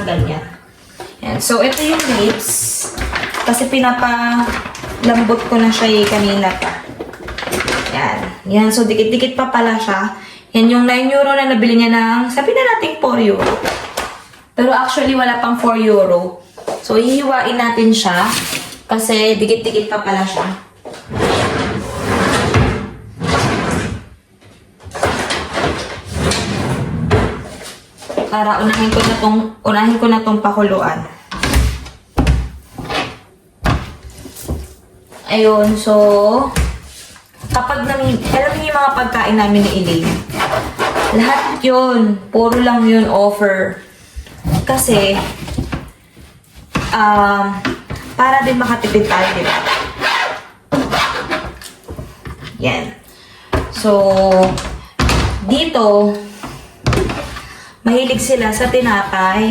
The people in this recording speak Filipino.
ganyan. Yan. So, ito yung lips. Kasi pinapalambot ko na siya kanina pa. Yan. Yan. So, dikit-dikit pa pala siya. Yan yung 9 euro na nabili niya ng, sabi na natin 4 euro. Pero actually, wala pang 4 euro. So, hihiwain natin siya. Kasi dikit-dikit pa pala siya. Para unahin ko na tong pakuluan. Ayun, so kapag alam niyo yung mga pagkain namin ni Elaine, lahat yun, puro lang yun offer. Kasi para din makatipid tayo, diba? Yan. So dito mahilig sila sa tinapay.